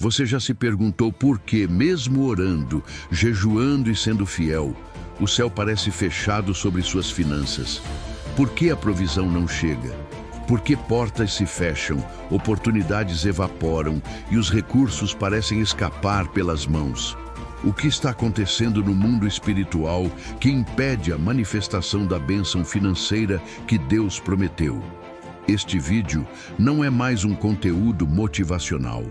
Você já se perguntou por que, mesmo orando, jejuando e sendo fiel, o céu parece fechado sobre suas finanças? Por que a provisão não chega? Por que portas se fecham, oportunidades evaporam e os recursos parecem escapar pelas mãos? O que está acontecendo no mundo espiritual que impede a manifestação da bênção financeira que Deus prometeu? Este vídeo não é mais um conteúdo motivacional.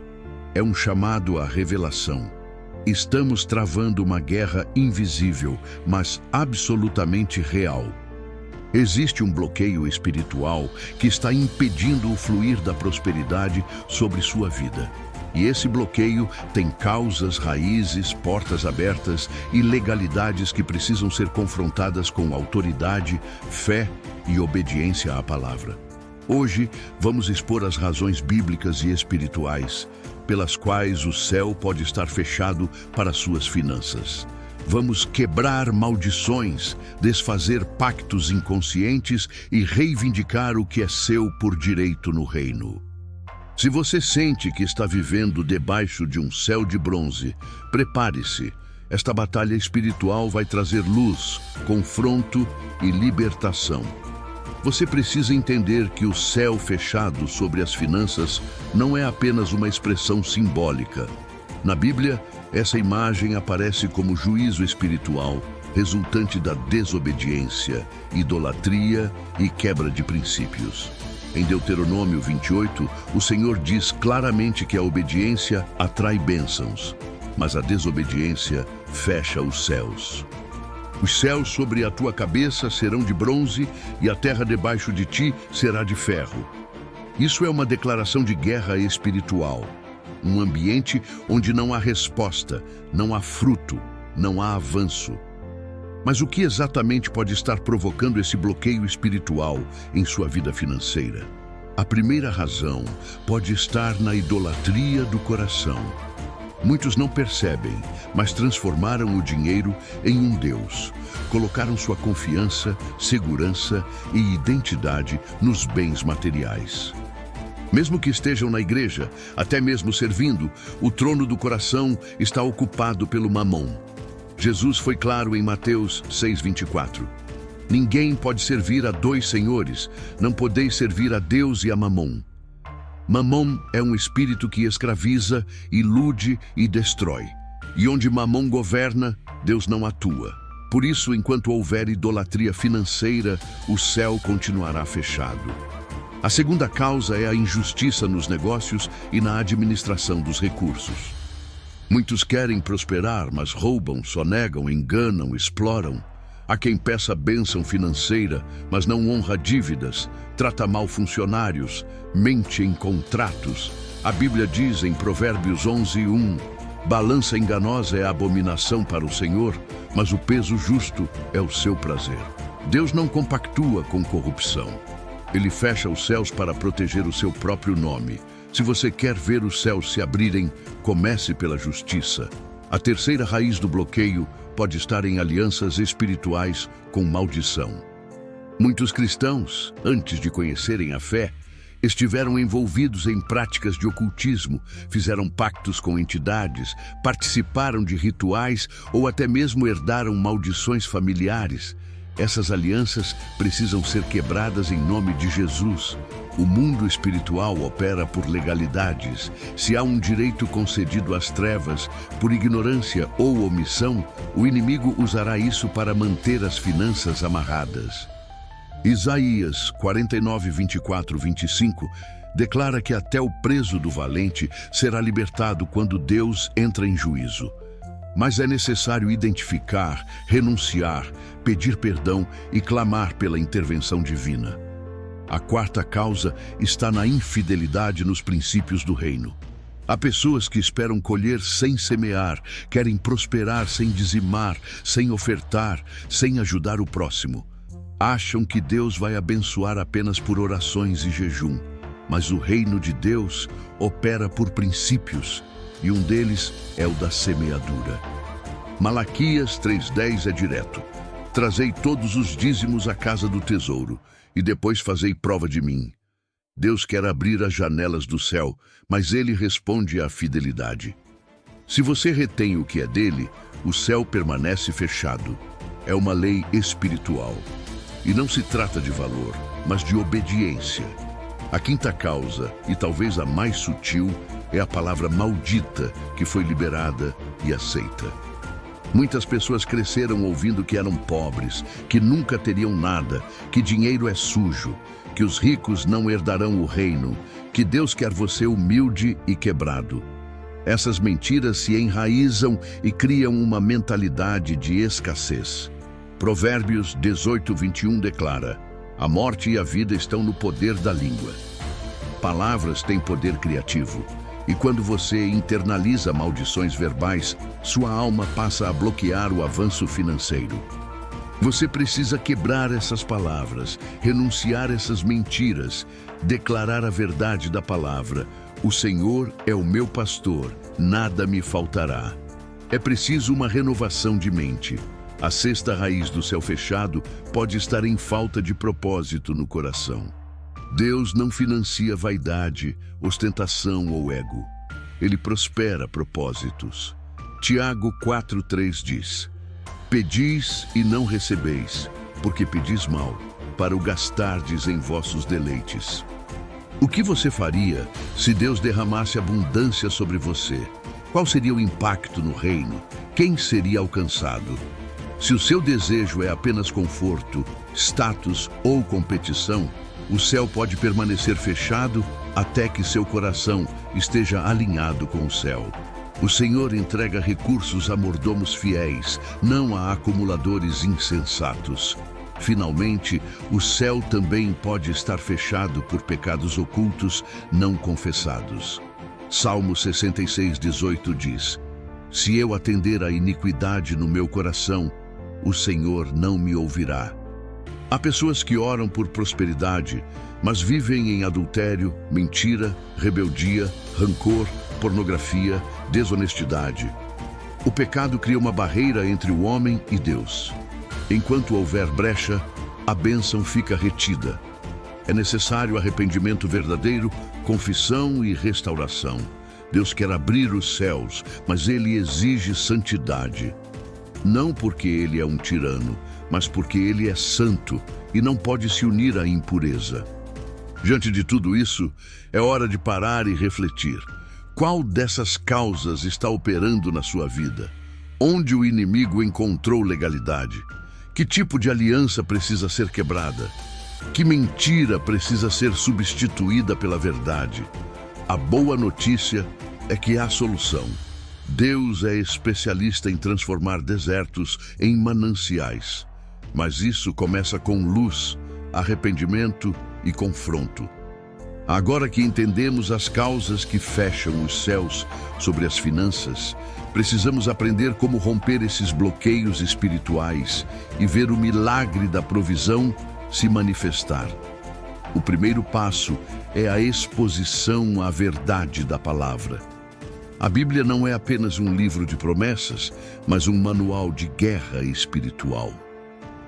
É um chamado à revelação. Estamos travando uma guerra invisível, mas absolutamente real. Existe um bloqueio espiritual que está impedindo o fluir da prosperidade sobre sua vida. E esse bloqueio tem causas, raízes, portas abertas e legalidades que precisam ser confrontadas com autoridade, fé e obediência à palavra. Hoje, vamos expor as razões bíblicas e espirituais pelas quais o céu pode estar fechado para suas finanças. Vamos quebrar maldições, desfazer pactos inconscientes e reivindicar o que é seu por direito no reino. Se você sente que está vivendo debaixo de um céu de bronze, prepare-se. Esta batalha espiritual vai trazer luz, confronto e libertação. Você precisa entender que o céu fechado sobre as finanças não é apenas uma expressão simbólica. Na Bíblia, essa imagem aparece como juízo espiritual, resultante da desobediência, idolatria e quebra de princípios. Em Deuteronômio 28, o Senhor diz claramente que a obediência atrai bênçãos, mas a desobediência fecha os céus. Os céus sobre a tua cabeça serão de bronze e a terra debaixo de ti será de ferro. Isso é uma declaração de guerra espiritual. Um ambiente onde não há resposta, não há fruto, não há avanço. Mas o que exatamente pode estar provocando esse bloqueio espiritual em sua vida financeira? A primeira razão pode estar na idolatria do coração. Muitos não percebem, mas transformaram o dinheiro em um Deus. Colocaram sua confiança, segurança e identidade nos bens materiais. Mesmo que estejam na igreja, até mesmo servindo, o trono do coração está ocupado pelo mamon. Jesus foi claro em Mateus 6:24. Ninguém pode servir a dois senhores, não podeis servir a Deus e a mamon. Mamon é um espírito que escraviza, ilude e destrói. E onde mamon governa, Deus não atua. Por isso, enquanto houver idolatria financeira, o céu continuará fechado. A segunda causa é a injustiça nos negócios e na administração dos recursos. Muitos querem prosperar, mas roubam, sonegam, enganam, exploram. Há quem peça bênção financeira, mas não honra dívidas, trata mal funcionários, mente em contratos. A Bíblia diz em Provérbios 11:1, balança enganosa é a abominação para o Senhor, mas o peso justo é o seu prazer. Deus não compactua com corrupção. Ele fecha os céus para proteger o seu próprio nome. Se você quer ver os céus se abrirem, comece pela justiça. A terceira raiz do bloqueio pode estar em alianças espirituais com maldição. Muitos cristãos, antes de conhecerem a fé, estiveram envolvidos em práticas de ocultismo, fizeram pactos com entidades, participaram de rituais ou até mesmo herdaram maldições familiares. Essas alianças precisam ser quebradas em nome de Jesus. O mundo espiritual opera por legalidades. Se há um direito concedido às trevas, por ignorância ou omissão, o inimigo usará isso para manter as finanças amarradas. Isaías 49:24-25 declara que até o preso do valente será libertado quando Deus entra em juízo. Mas é necessário identificar, renunciar, pedir perdão e clamar pela intervenção divina. A quarta causa está na infidelidade nos princípios do reino. Há pessoas que esperam colher sem semear, querem prosperar sem dizimar, sem ofertar, sem ajudar o próximo. Acham que Deus vai abençoar apenas por orações e jejum. Mas o reino de Deus opera por princípios, e um deles é o da semeadura. Malaquias 3:10 é direto. Trazei todos os dízimos à casa do tesouro, e depois fazei prova de mim. Deus quer abrir as janelas do céu, mas ele responde à fidelidade. Se você retém o que é dele, o céu permanece fechado. É uma lei espiritual. E não se trata de valor, mas de obediência. A quinta causa, e talvez a mais sutil, é a palavra maldita que foi liberada e aceita. Muitas pessoas cresceram ouvindo que eram pobres, que nunca teriam nada, que dinheiro é sujo, que os ricos não herdarão o reino, que Deus quer você humilde e quebrado. Essas mentiras se enraizam e criam uma mentalidade de escassez. Provérbios 18:21 declara: a morte e a vida estão no poder da língua. Palavras têm poder criativo. E quando você internaliza maldições verbais, sua alma passa a bloquear o avanço financeiro. Você precisa quebrar essas palavras, renunciar essas mentiras, declarar a verdade da palavra. O Senhor é o meu pastor, nada me faltará. É preciso uma renovação de mente. A sexta raiz do céu fechado pode estar em falta de propósito no coração. Deus não financia vaidade, ostentação ou ego. Ele prospera propósitos. Tiago 4:3 diz: pedis e não recebeis, porque pedis mal, para o gastardes em vossos deleites. O que você faria se Deus derramasse abundância sobre você? Qual seria o impacto no reino? Quem seria alcançado? Se o seu desejo é apenas conforto, status ou competição, o céu pode permanecer fechado até que seu coração esteja alinhado com o céu. O Senhor entrega recursos a mordomos fiéis, não a acumuladores insensatos. Finalmente, o céu também pode estar fechado por pecados ocultos não confessados. Salmo 66:18 diz: se eu atender à iniquidade no meu coração, o Senhor não me ouvirá. Há pessoas que oram por prosperidade, mas vivem em adultério, mentira, rebeldia, rancor, pornografia, desonestidade. O pecado cria uma barreira entre o homem e Deus. Enquanto houver brecha, a bênção fica retida. É necessário arrependimento verdadeiro, confissão e restauração. Deus quer abrir os céus, mas Ele exige santidade. Não porque Ele é um tirano, mas porque Ele é santo e não pode se unir à impureza. Diante de tudo isso, é hora de parar e refletir. Qual dessas causas está operando na sua vida? Onde o inimigo encontrou legalidade? Que tipo de aliança precisa ser quebrada? Que mentira precisa ser substituída pela verdade? A boa notícia é que há solução. Deus é especialista em transformar desertos em mananciais. Mas isso começa com luz, arrependimento e confronto. Agora que entendemos as causas que fecham os céus sobre as finanças, precisamos aprender como romper esses bloqueios espirituais e ver o milagre da provisão se manifestar. O primeiro passo é a exposição à verdade da palavra. A Bíblia não é apenas um livro de promessas, mas um manual de guerra espiritual.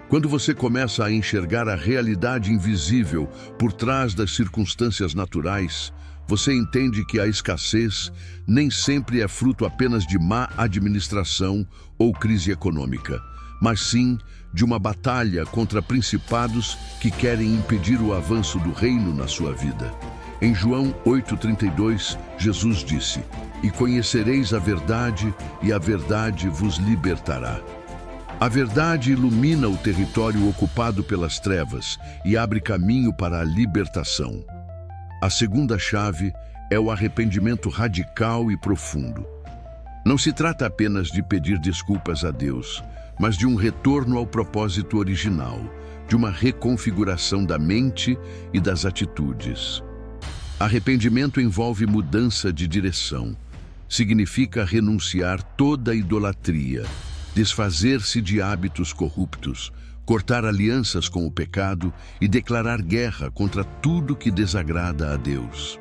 Quando você começa a enxergar a realidade invisível por trás das circunstâncias naturais, você entende que a escassez nem sempre é fruto apenas de má administração ou crise econômica, mas sim de uma batalha contra principados que querem impedir o avanço do reino na sua vida. Em João 8:32, Jesus disse: e conhecereis a verdade, e a verdade vos libertará. A verdade ilumina o território ocupado pelas trevas e abre caminho para a libertação. A segunda chave é o arrependimento radical e profundo. Não se trata apenas de pedir desculpas a Deus, mas de um retorno ao propósito original, de uma reconfiguração da mente e das atitudes. Arrependimento envolve mudança de direção. Significa renunciar toda idolatria, desfazer-se de hábitos corruptos, cortar alianças com o pecado e declarar guerra contra tudo que desagrada a Deus.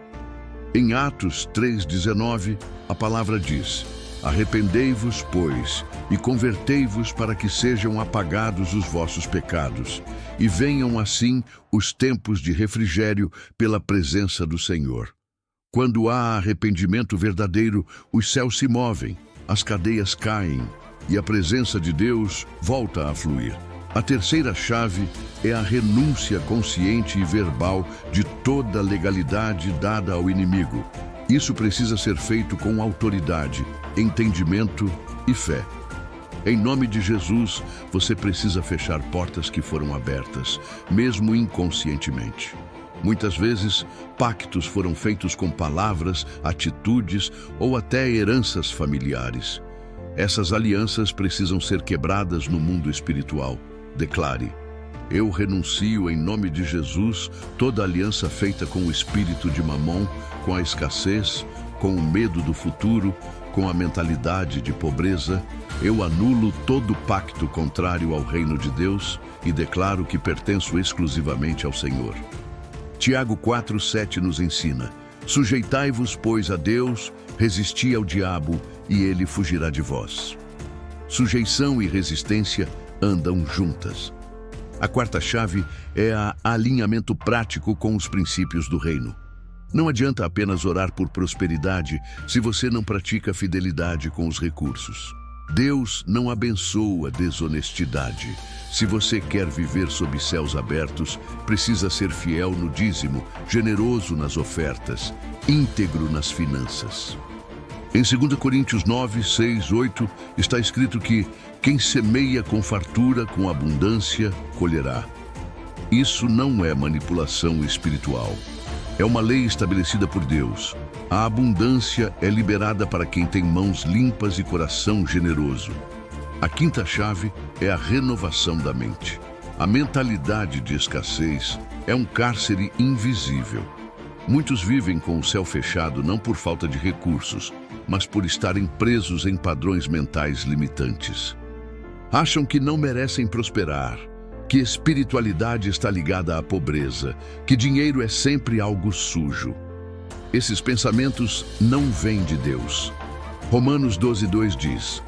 Em Atos 3:19, a palavra diz: Arrependei-vos, pois, e convertei-vos para que sejam apagados os vossos pecados, e venham assim os tempos de refrigério pela presença do Senhor. Quando há arrependimento verdadeiro, os céus se movem, as cadeias caem, e a presença de Deus volta a fluir. A terceira chave é a renúncia consciente e verbal de toda legalidade dada ao inimigo. Isso precisa ser feito com autoridade, entendimento e fé. Em nome de Jesus, você precisa fechar portas que foram abertas, mesmo inconscientemente. Muitas vezes, pactos foram feitos com palavras, atitudes ou até heranças familiares. Essas alianças precisam ser quebradas no mundo espiritual. Declare: eu renuncio em nome de Jesus toda aliança feita com o espírito de Mamon, com a escassez, com o medo do futuro, com a mentalidade de pobreza. Eu anulo todo pacto contrário ao reino de Deus e declaro que pertenço exclusivamente ao Senhor. Tiago 4:7 nos ensina: sujeitai-vos, pois, a Deus, resisti ao diabo e ele fugirá de vós. Sujeição e resistência andam juntas. A quarta chave é o alinhamento prático com os princípios do reino. Não adianta apenas orar por prosperidade se você não pratica fidelidade com os recursos. Deus não abençoa desonestidade. Se você quer viver sob céus abertos, precisa ser fiel no dízimo, generoso nas ofertas, íntegro nas finanças. Em 2 Coríntios 9, 6, 8, está escrito que quem semeia com fartura, com abundância, colherá. Isso não é manipulação espiritual. É uma lei estabelecida por Deus. A abundância é liberada para quem tem mãos limpas e coração generoso. A quinta chave é a renovação da mente. A mentalidade de escassez é um cárcere invisível. Muitos vivem com o céu fechado não por falta de recursos, mas por estarem presos em padrões mentais limitantes. Acham que não merecem prosperar, que espiritualidade está ligada à pobreza, que dinheiro é sempre algo sujo. Esses pensamentos não vêm de Deus. Romanos 12:2 diz: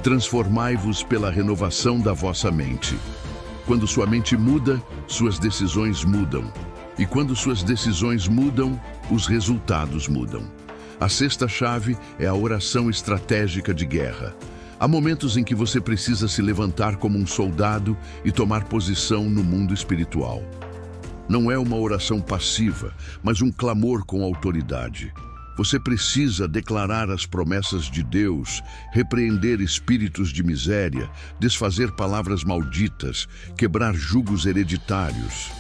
transformai-vos pela renovação da vossa mente. Quando sua mente muda, suas decisões mudam. E quando suas decisões mudam, os resultados mudam. A sexta chave é a oração estratégica de guerra. Há momentos em que você precisa se levantar como um soldado e tomar posição no mundo espiritual. Não é uma oração passiva, mas um clamor com autoridade. Você precisa declarar as promessas de Deus, repreender espíritos de miséria, desfazer palavras malditas, quebrar jugos hereditários.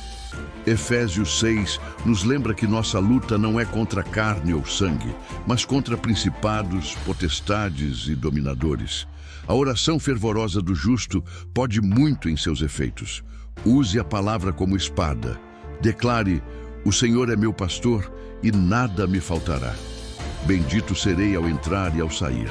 Efésios 6 nos lembra que nossa luta não é contra carne ou sangue, mas contra principados, potestades e dominadores. A oração fervorosa do justo pode muito em seus efeitos. Use a palavra como espada. Declare: o Senhor é meu pastor e nada me faltará. Bendito serei ao entrar e ao sair.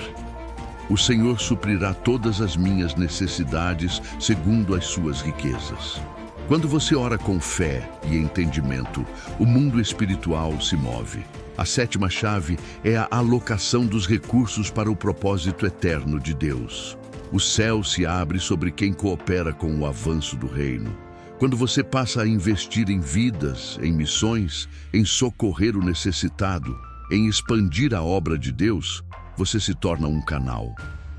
O Senhor suprirá todas as minhas necessidades segundo as suas riquezas. Quando você ora com fé e entendimento, o mundo espiritual se move. A sétima chave é a alocação dos recursos para o propósito eterno de Deus. O céu se abre sobre quem coopera com o avanço do reino. Quando você passa a investir em vidas, em missões, em socorrer o necessitado, em expandir a obra de Deus, você se torna um canal.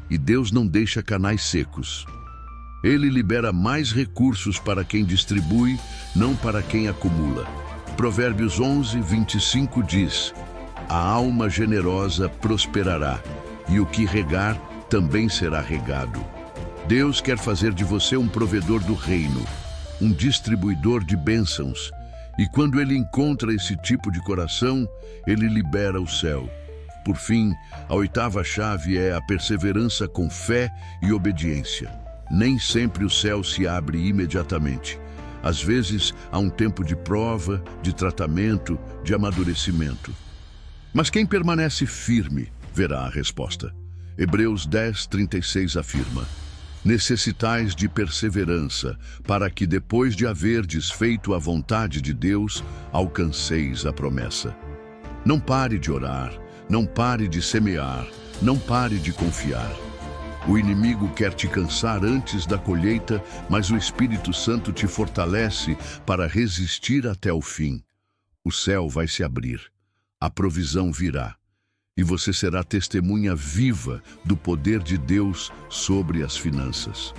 E Deus não deixa canais secos. Ele libera mais recursos para quem distribui, não para quem acumula. Provérbios 11:25 diz: a alma generosa prosperará, e o que regar também será regado. Deus quer fazer de você um provedor do reino, um distribuidor de bênçãos. E quando ele encontra esse tipo de coração, ele libera o céu. Por fim, a oitava chave é a perseverança com fé e obediência. Nem sempre o céu se abre imediatamente. Às vezes, há um tempo de prova, de tratamento, de amadurecimento. Mas quem permanece firme verá a resposta. Hebreus 10:36 afirma: necessitais de perseverança, para que depois de haverdes feito a vontade de Deus, alcanceis a promessa. Não pare de orar, não pare de semear, não pare de confiar. O inimigo quer te cansar antes da colheita, mas o Espírito Santo te fortalece para resistir até o fim. O céu vai se abrir, a provisão virá, e você será testemunha viva do poder de Deus sobre as finanças.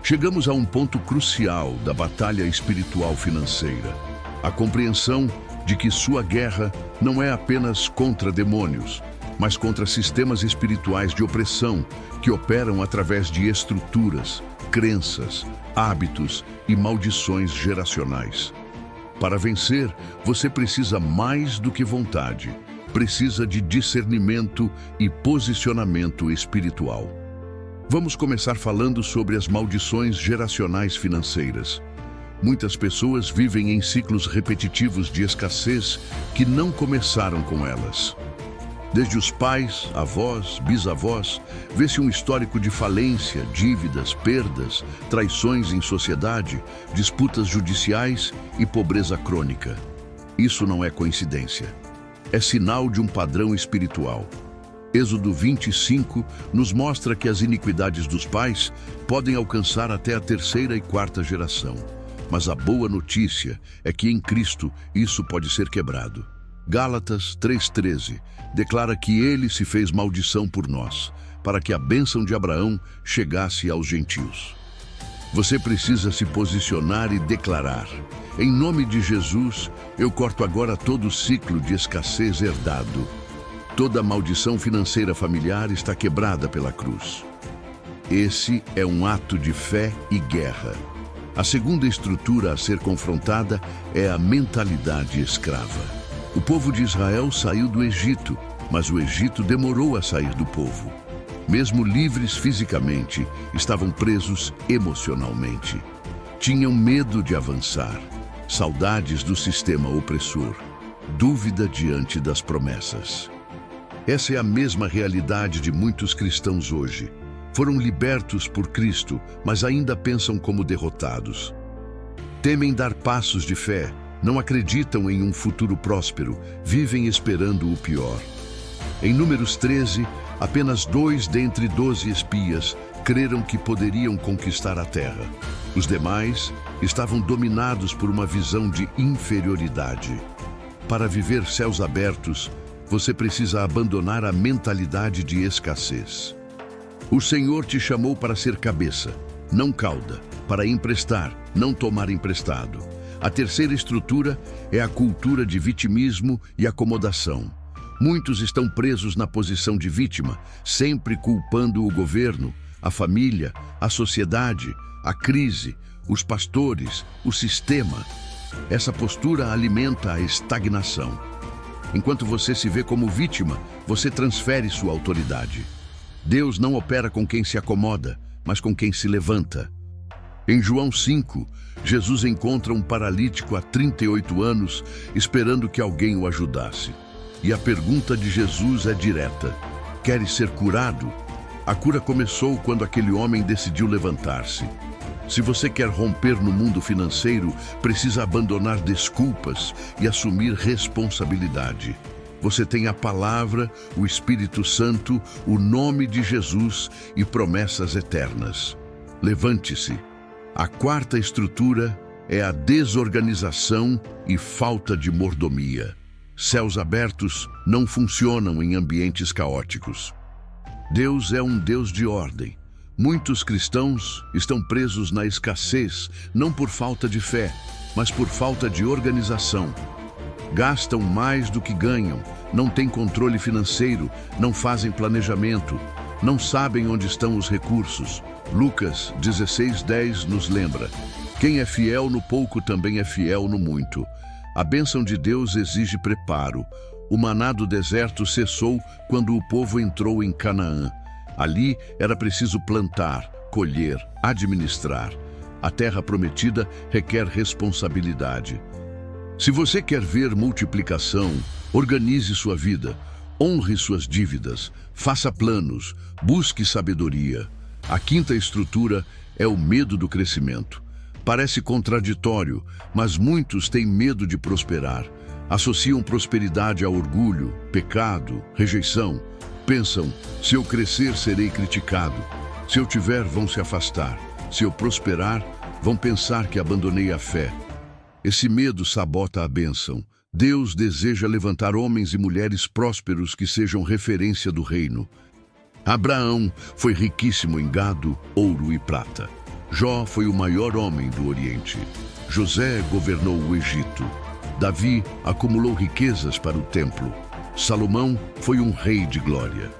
Chegamos a um ponto crucial da batalha espiritual financeira. A compreensão de que sua guerra não é apenas contra demônios, mas contra sistemas espirituais de opressão que operam através de estruturas, crenças, hábitos e maldições geracionais. Para vencer, você precisa mais do que vontade, precisa de discernimento e posicionamento espiritual. Vamos começar falando sobre as maldições geracionais financeiras. Muitas pessoas vivem em ciclos repetitivos de escassez que não começaram com elas. Desde os pais, avós, bisavós, vê-se um histórico de falência, dívidas, perdas, traições em sociedade, disputas judiciais e pobreza crônica. Isso não é coincidência. É sinal de um padrão espiritual. Êxodo 25 nos mostra que as iniquidades dos pais podem alcançar até a terceira e quarta geração. Mas a boa notícia é que em Cristo isso pode ser quebrado. Gálatas 3,13 declara que ele se fez maldição por nós, para que a bênção de Abraão chegasse aos gentios. Você precisa se posicionar e declarar: em nome de Jesus, eu corto agora todo o ciclo de escassez herdado. Toda maldição financeira familiar está quebrada pela cruz. Esse é um ato de fé e guerra. A segunda estrutura a ser confrontada é a mentalidade escrava. O povo de Israel saiu do Egito, mas o Egito demorou a sair do povo. Mesmo livres fisicamente, estavam presos emocionalmente. Tinham medo de avançar, saudades do sistema opressor, dúvida diante das promessas. Essa é a mesma realidade de muitos cristãos hoje. Foram libertos por Cristo, mas ainda pensam como derrotados. Temem dar passos de fé, não acreditam em um futuro próspero, vivem esperando o pior. Em Números 13, apenas 2 dentre 12 espias creram que poderiam conquistar a terra. Os demais estavam dominados por uma visão de inferioridade. Para viver céus abertos, você precisa abandonar a mentalidade de escassez. O Senhor te chamou para ser cabeça, não cauda, para emprestar, não tomar emprestado. A terceira estrutura é a cultura de vitimismo e acomodação. Muitos estão presos na posição de vítima, sempre culpando o governo, a família, a sociedade, a crise, os pastores, o sistema. Essa postura alimenta a estagnação. Enquanto você se vê como vítima, você transfere sua autoridade. Deus não opera com quem se acomoda, mas com quem se levanta. Em João 5, Jesus encontra um paralítico há 38 anos, esperando que alguém o ajudasse. E a pergunta de Jesus é direta: queres ser curado? A cura começou quando aquele homem decidiu levantar-se. Se você quer romper no mundo financeiro, precisa abandonar desculpas e assumir responsabilidade. Você tem a palavra, o Espírito Santo, o nome de Jesus e promessas eternas. Levante-se. A quarta estrutura é a desorganização e falta de mordomia. Céus abertos não funcionam em ambientes caóticos. Deus é um Deus de ordem. Muitos cristãos estão presos na escassez, não por falta de fé, mas por falta de organização. Gastam mais do que ganham, não têm controle financeiro, não fazem planejamento, não sabem onde estão os recursos. Lucas 16:10 nos lembra: quem é fiel no pouco também é fiel no muito. A bênção de Deus exige preparo. O maná do deserto cessou quando o povo entrou em Canaã. Ali era preciso plantar, colher, administrar. A terra prometida requer responsabilidade. Se você quer ver multiplicação, organize sua vida, honre suas dívidas, faça planos, busque sabedoria. A quinta estrutura é o medo do crescimento. Parece contraditório, mas muitos têm medo de prosperar. Associam prosperidade a orgulho, pecado, rejeição. Pensam, Se eu crescer, serei criticado. Se eu tiver, vão se afastar. Se eu prosperar, vão pensar que abandonei a fé. Esse medo sabota a bênção. Deus deseja levantar homens e mulheres prósperos que sejam referência do reino. Abraão foi riquíssimo em gado, ouro e prata. Jó foi o maior homem do Oriente. José governou o Egito. Davi acumulou riquezas para o templo. Salomão foi um rei de glória.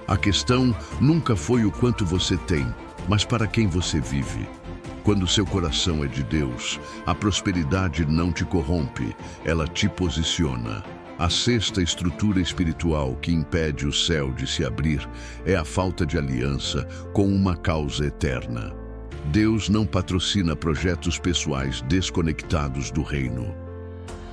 A questão nunca foi o quanto você tem, mas para quem você vive. Quando seu coração é de Deus, a prosperidade não te corrompe, ela te posiciona. A sexta estrutura espiritual que impede o céu de se abrir é a falta de aliança com uma causa eterna. Deus não patrocina projetos pessoais desconectados do reino.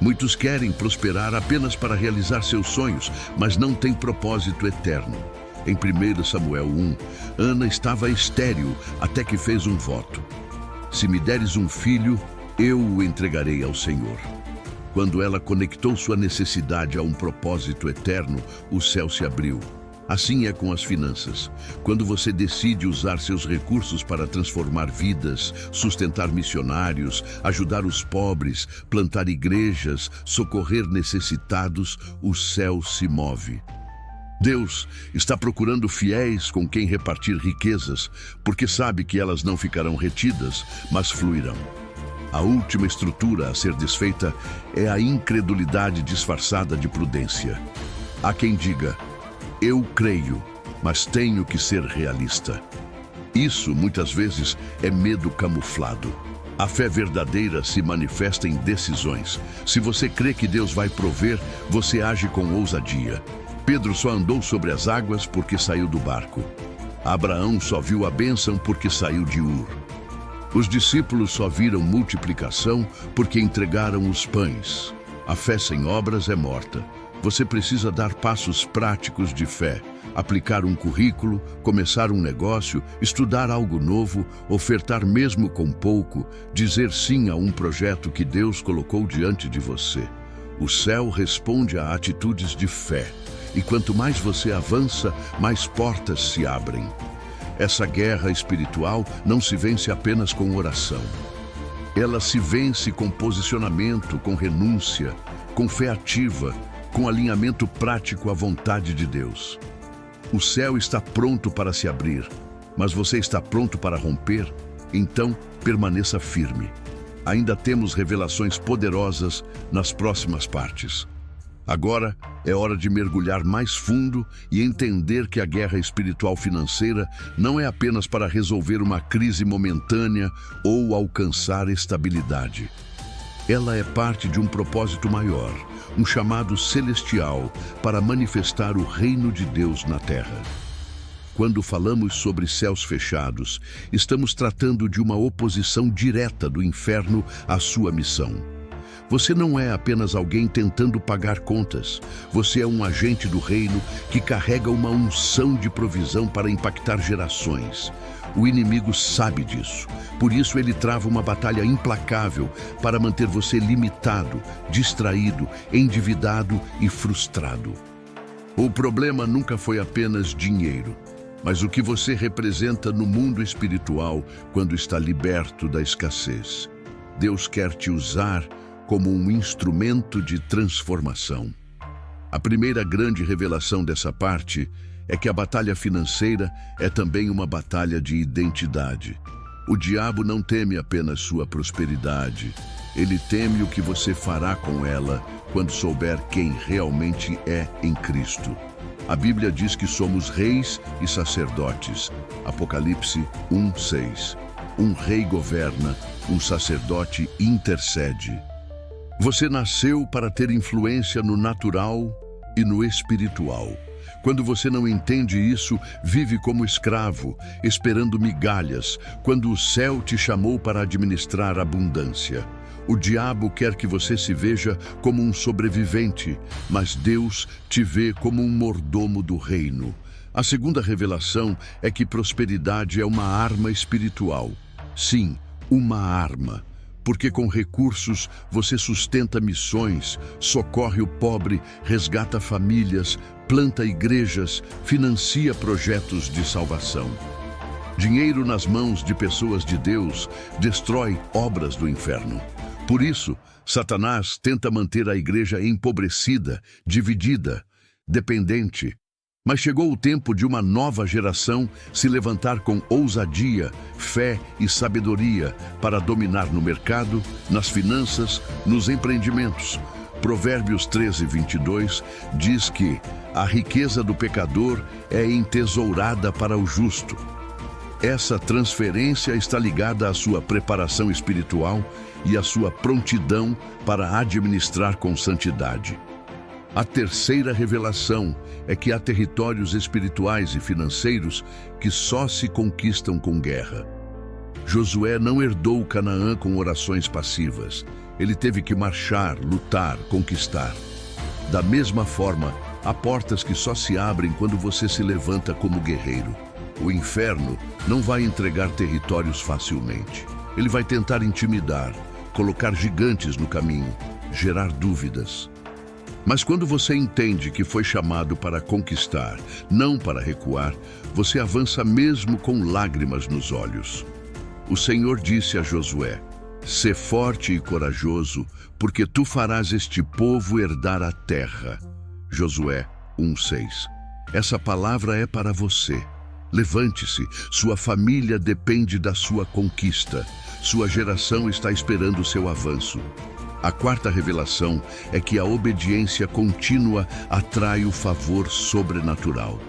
Muitos querem prosperar apenas para realizar seus sonhos, mas não têm propósito eterno. Em 1 Samuel 1, Ana estava estéril até que fez um voto. Se me deres um filho, eu o entregarei ao Senhor. Quando ela conectou sua necessidade a um propósito eterno, o céu se abriu. Assim é com as finanças. Quando você decide usar seus recursos para transformar vidas, sustentar missionários, ajudar os pobres, plantar igrejas, socorrer necessitados, o céu se move. Deus está procurando fiéis com quem repartir riquezas, porque sabe que elas não ficarão retidas, mas fluirão. A última estrutura a ser desfeita é a incredulidade disfarçada de prudência. Há quem diga: eu creio, mas tenho que ser realista. Isso, muitas vezes, é medo camuflado. A fé verdadeira se manifesta em decisões. Se você crê que Deus vai prover, você age com ousadia. Pedro só andou sobre as águas porque saiu do barco. Abraão só viu a bênção porque saiu de Ur. Os discípulos só viram multiplicação porque entregaram os pães. A fé sem obras é morta. Você precisa dar passos práticos de fé, aplicar um currículo, começar um negócio, estudar algo novo, ofertar mesmo com pouco, dizer sim a um projeto que Deus colocou diante de você. O céu responde a atitudes de fé. E quanto mais você avança, mais portas se abrem. Essa guerra espiritual não se vence apenas com oração. Ela se vence com posicionamento, com renúncia, com fé ativa, com alinhamento prático à vontade de Deus. O céu está pronto para se abrir, mas você está pronto para romper? Então, permaneça firme. Ainda temos revelações poderosas nas próximas partes. Agora é hora de mergulhar mais fundo e entender que a guerra espiritual financeira não é apenas para resolver uma crise momentânea ou alcançar estabilidade. Ela é parte de um propósito maior, um chamado celestial para manifestar o reino de Deus na terra. Quando falamos sobre céus fechados, estamos tratando de uma oposição direta do inferno à sua missão. Você não é apenas alguém tentando pagar contas. Você é um agente do reino que carrega uma unção de provisão para impactar gerações. O inimigo sabe disso. Por isso ele trava uma batalha implacável para manter você limitado, distraído, endividado e frustrado. O problema nunca foi apenas dinheiro, mas o que você representa no mundo espiritual quando está liberto da escassez. Deus quer te usar como um instrumento de transformação. A primeira grande revelação dessa parte é que a batalha financeira é também uma batalha de identidade. O diabo não teme apenas sua prosperidade, ele teme o que você fará com ela quando souber quem realmente é em Cristo. A Bíblia diz que somos reis e sacerdotes. Apocalipse 1:6. Um rei governa, um sacerdote intercede. Você nasceu para ter influência no natural e no espiritual. Quando você não entende isso, vive como escravo, esperando migalhas, quando o céu te chamou para administrar abundância. O diabo quer que você se veja como um sobrevivente, mas Deus te vê como um mordomo do reino. A segunda revelação é que prosperidade é uma arma espiritual. Sim, uma arma. Porque com recursos você sustenta missões, socorre o pobre, resgata famílias, planta igrejas, financia projetos de salvação. Dinheiro nas mãos de pessoas de Deus destrói obras do inferno. Por isso, Satanás tenta manter a igreja empobrecida, dividida, dependente. Mas chegou o tempo de uma nova geração se levantar com ousadia, fé e sabedoria para dominar no mercado, nas finanças, nos empreendimentos. Provérbios 13:22 diz que a riqueza do pecador é entesourada para o justo. Essa transferência está ligada à sua preparação espiritual e à sua prontidão para administrar com santidade. A terceira revelação é que há territórios espirituais e financeiros que só se conquistam com guerra. Josué não herdou Canaã com orações passivas. Ele teve que marchar, lutar, conquistar. Da mesma forma, há portas que só se abrem quando você se levanta como guerreiro. O inferno não vai entregar territórios facilmente. Ele vai tentar intimidar, colocar gigantes no caminho, gerar dúvidas. Mas quando você entende que foi chamado para conquistar, não para recuar, você avança mesmo com lágrimas nos olhos. O Senhor disse a Josué: "Sê forte e corajoso, porque tu farás este povo herdar a terra." Josué 1:6. Essa palavra é para você. Levante-se, sua família depende da sua conquista. Sua geração está esperando o seu avanço. A quarta revelação é que a obediência contínua atrai o favor sobrenatural.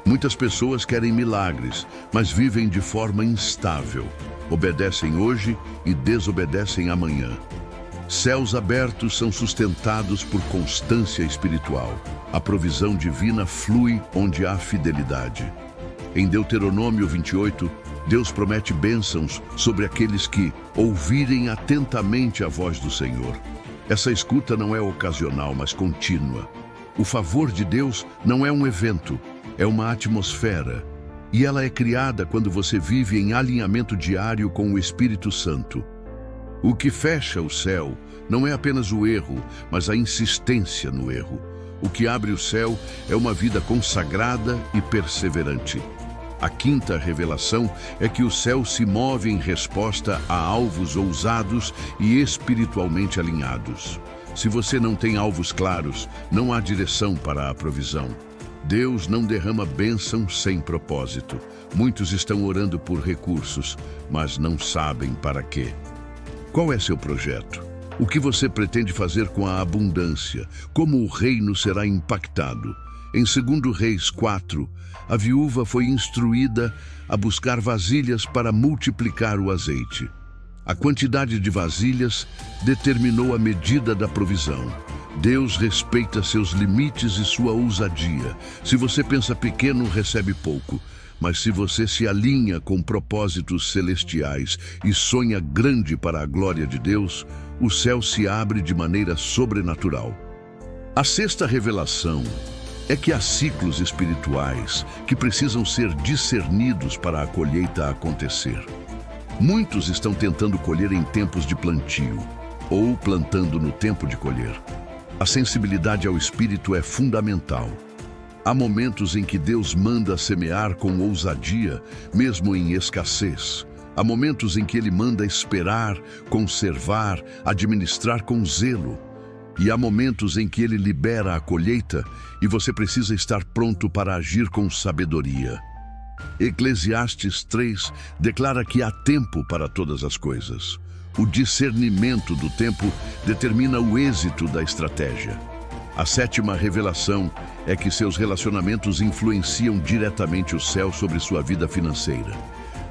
Muitas pessoas querem milagres, mas vivem de forma instável. Obedecem hoje e desobedecem amanhã. Céus abertos são sustentados por constância espiritual. A provisão divina flui onde há fidelidade. Em Deuteronômio 28, Deus promete bênçãos sobre aqueles que ouvirem atentamente a voz do Senhor. Essa escuta não é ocasional, mas contínua. O favor de Deus não é um evento, é uma atmosfera. E ela é criada quando você vive em alinhamento diário com o Espírito Santo. O que fecha o céu não é apenas o erro, mas a insistência no erro. O que abre o céu é uma vida consagrada e perseverante. A quinta revelação é que o céu se move em resposta a alvos ousados e espiritualmente alinhados. Se você não tem alvos claros, não há direção para a provisão. Deus não derrama bênção sem propósito. Muitos estão orando por recursos, mas não sabem para quê. Qual é seu projeto? O que você pretende fazer com a abundância? Como o reino será impactado? Em 2 Reis 4, a viúva foi instruída a buscar vasilhas para multiplicar o azeite. A quantidade de vasilhas determinou a medida da provisão. Deus respeita seus limites e sua ousadia. Se você pensa pequeno, recebe pouco. Mas se você se alinha com propósitos celestiais e sonha grande para a glória de Deus, o céu se abre de maneira sobrenatural. A sexta revelação é que há ciclos espirituais que precisam ser discernidos para a colheita acontecer. Muitos estão tentando colher em tempos de plantio, ou plantando no tempo de colher. A sensibilidade ao Espírito é fundamental. Há momentos em que Deus manda semear com ousadia, mesmo em escassez. Há momentos em que Ele manda esperar, conservar, administrar com zelo. E há momentos em que Ele libera a colheita e você precisa estar pronto para agir com sabedoria. Eclesiastes 3 declara que há tempo para todas as coisas. O discernimento do tempo determina o êxito da estratégia. A sétima revelação é que seus relacionamentos influenciam diretamente o céu sobre sua vida financeira.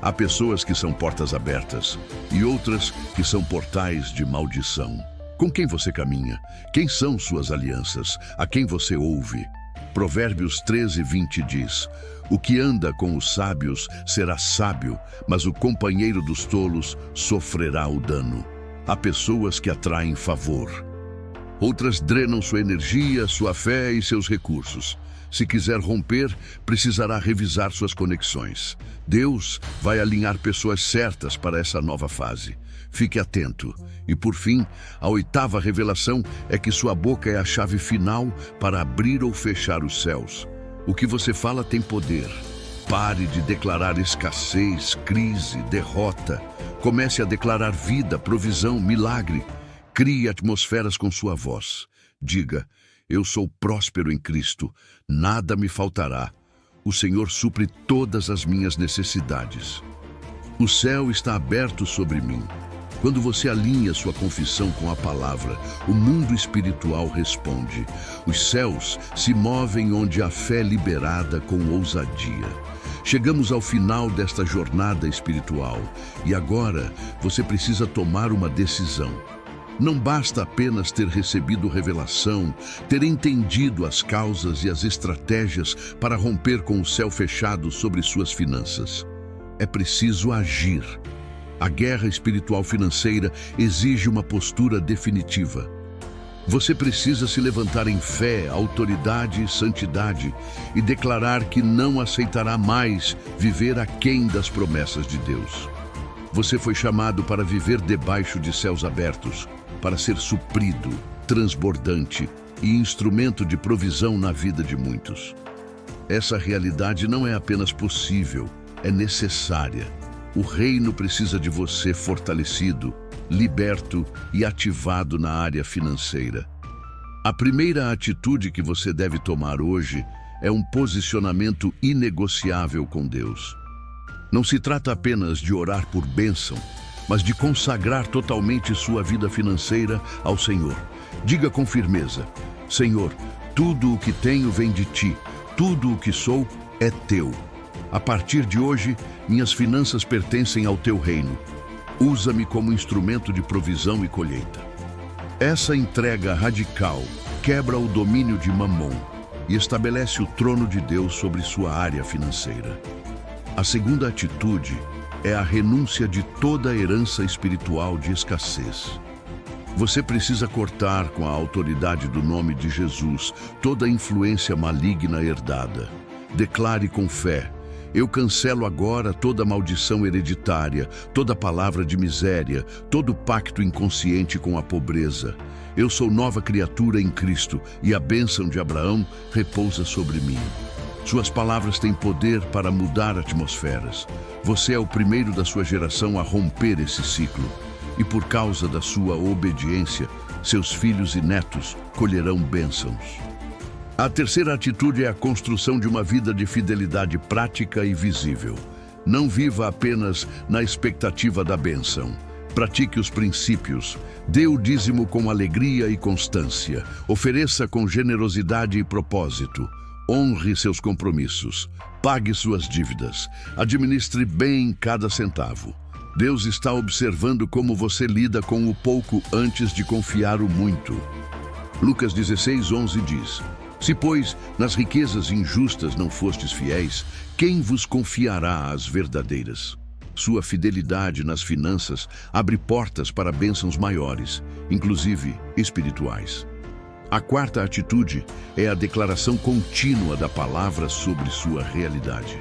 Há pessoas que são portas abertas e outras que são portais de maldição. Com quem você caminha? Quem são suas alianças? A quem você ouve? Provérbios 13:20 diz: "O que anda com os sábios será sábio, mas o companheiro dos tolos sofrerá o dano." Há pessoas que atraem favor. Outras drenam sua energia, sua fé e seus recursos. Se quiser romper, precisará revisar suas conexões. Deus vai alinhar pessoas certas para essa nova fase. Fique atento. E por fim, a oitava revelação é que sua boca é a chave final para abrir ou fechar os céus. O que você fala tem poder. Pare de declarar escassez, crise, derrota. Comece a declarar vida, provisão, milagre. Crie atmosferas com sua voz. Diga: eu sou próspero em Cristo, nada me faltará. O Senhor supre todas as minhas necessidades. O céu está aberto sobre mim. Quando você alinha sua confissão com a palavra, o mundo espiritual responde. Os céus se movem onde a fé é liberada com ousadia. Chegamos ao final desta jornada espiritual e agora você precisa tomar uma decisão. Não basta apenas ter recebido revelação, ter entendido as causas e as estratégias para romper com o céu fechado sobre suas finanças. É preciso agir. A guerra espiritual financeira exige uma postura definitiva. Você precisa se levantar em fé, autoridade e santidade e declarar que não aceitará mais viver aquém das promessas de Deus. Você foi chamado para viver debaixo de céus abertos, para ser suprido, transbordante e instrumento de provisão na vida de muitos. Essa realidade não é apenas possível, é necessária. O reino precisa de você fortalecido, liberto e ativado na área financeira. A primeira atitude que você deve tomar hoje é um posicionamento inegociável com Deus. Não se trata apenas de orar por bênção, mas de consagrar totalmente sua vida financeira ao Senhor. Diga com firmeza: Senhor, tudo o que tenho vem de Ti, tudo o que sou é Teu. A partir de hoje, minhas finanças pertencem ao Teu reino. Usa-me como instrumento de provisão e colheita. Essa entrega radical quebra o domínio de Mamon e estabelece o trono de Deus sobre sua área financeira. A segunda atitude é a renúncia de toda a herança espiritual de escassez. Você precisa cortar com a autoridade do nome de Jesus toda a influência maligna herdada. Declare com fé: eu cancelo agora toda maldição hereditária, toda palavra de miséria, todo pacto inconsciente com a pobreza. Eu sou nova criatura em Cristo e a bênção de Abraão repousa sobre mim. Suas palavras têm poder para mudar atmosferas. Você é o primeiro da sua geração a romper esse ciclo. E por causa da sua obediência, seus filhos e netos colherão bênçãos. A terceira atitude é a construção de uma vida de fidelidade prática e visível. Não viva apenas na expectativa da bênção. Pratique os princípios. Dê o dízimo com alegria e constância. Ofereça com generosidade e propósito. Honre seus compromissos. Pague suas dívidas. Administre bem cada centavo. Deus está observando como você lida com o pouco antes de confiar o muito. Lucas 16:11 diz: se, pois, nas riquezas injustas não fostes fiéis, quem vos confiará as verdadeiras? Sua fidelidade nas finanças abre portas para bênçãos maiores, inclusive espirituais. A quarta atitude é a declaração contínua da palavra sobre sua realidade.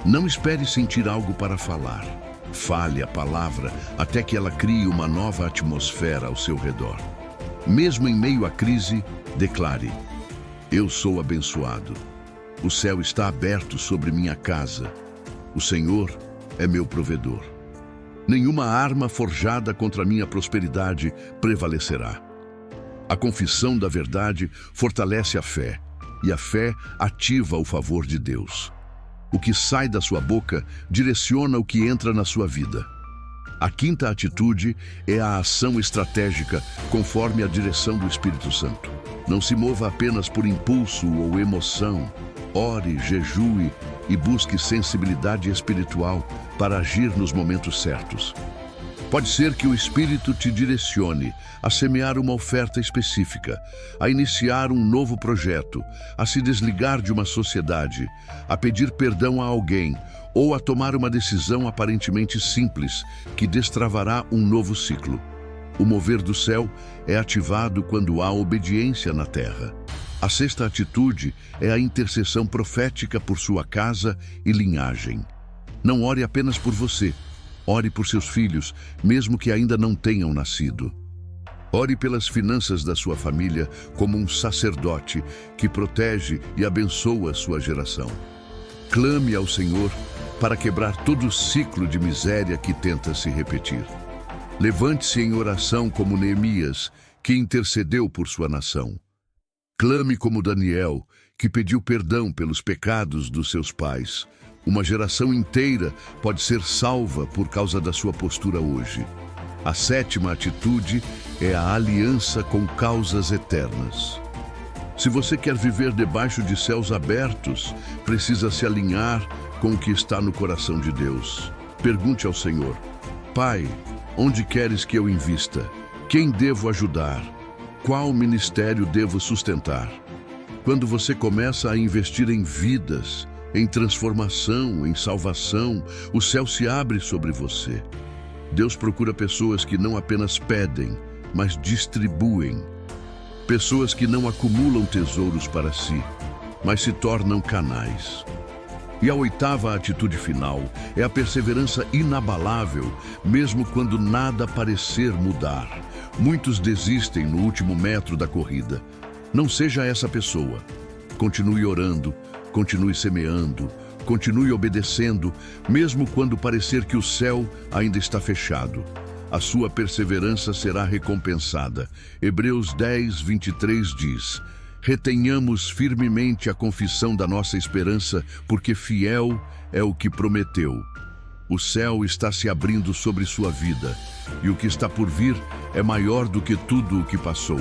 Não espere sentir algo para falar. Fale a palavra até que ela crie uma nova atmosfera ao seu redor. Mesmo em meio à crise, declare: eu sou abençoado. O céu está aberto sobre minha casa. O Senhor é meu provedor. Nenhuma arma forjada contra minha prosperidade prevalecerá. A confissão da verdade fortalece a fé, e a fé ativa o favor de Deus. O que sai da sua boca direciona o que entra na sua vida. A quinta atitude é a ação estratégica conforme a direção do Espírito Santo. Não se mova apenas por impulso ou emoção. Ore, jejue e busque sensibilidade espiritual para agir nos momentos certos. Pode ser que o Espírito te direcione a semear uma oferta específica, a iniciar um novo projeto, a se desligar de uma sociedade, a pedir perdão a alguém ou a tomar uma decisão aparentemente simples que destravará um novo ciclo. O mover do céu é ativado quando há obediência na terra. A sexta atitude é a intercessão profética por sua casa e linhagem. Não ore apenas por você. Ore por seus filhos, mesmo que ainda não tenham nascido. Ore pelas finanças da sua família como um sacerdote que protege e abençoa sua geração. Clame ao Senhor para quebrar todo o ciclo de miséria que tenta se repetir. Levante-se em oração como Neemias, que intercedeu por sua nação. Clame como Daniel, que pediu perdão pelos pecados dos seus pais. Uma geração inteira pode ser salva por causa da sua postura hoje. A sétima atitude é a aliança com causas eternas. Se você quer viver debaixo de céus abertos, precisa se alinhar com o que está no coração de Deus. Pergunte ao Senhor: Pai, onde queres que eu invista? Quem devo ajudar? Qual ministério devo sustentar? Quando você começa a investir em vidas, em transformação, em salvação, o céu se abre sobre você. Deus procura pessoas que não apenas pedem, mas distribuem. Pessoas que não acumulam tesouros para si, mas se tornam canais. E a oitava atitude final é a perseverança inabalável, mesmo quando nada parecer mudar. Muitos desistem no último metro da corrida. Não seja essa pessoa. Continue orando, continue semeando, continue obedecendo, mesmo quando parecer que o céu ainda está fechado. A sua perseverança será recompensada. Hebreus 10, 23 diz: Retenhamos firmemente a confissão da nossa esperança, porque fiel é o que prometeu. O céu está se abrindo sobre sua vida, e o que está por vir é maior do que tudo o que passou.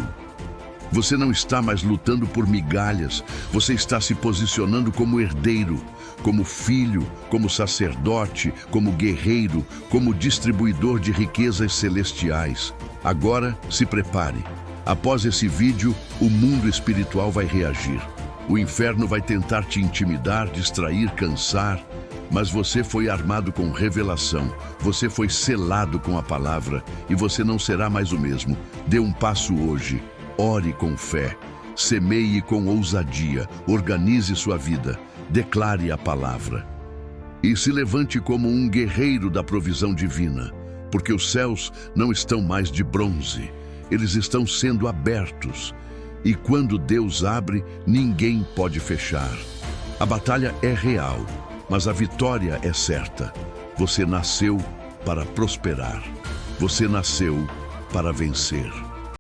Você não está mais lutando por migalhas, você está se posicionando como herdeiro, como filho, como sacerdote, como guerreiro, como distribuidor de riquezas celestiais. Agora, se prepare. Após esse vídeo, o mundo espiritual vai reagir. O inferno vai tentar te intimidar, distrair, cansar, mas você foi armado com revelação, você foi selado com a palavra e você não será mais o mesmo. Dê um passo hoje, ore com fé, semeie com ousadia, organize sua vida, declare a palavra. E se levante como um guerreiro da provisão divina, porque os céus não estão mais de bronze, eles estão sendo abertos. E quando Deus abre, ninguém pode fechar. A batalha é real, mas a vitória é certa. Você nasceu para prosperar. Você nasceu para vencer.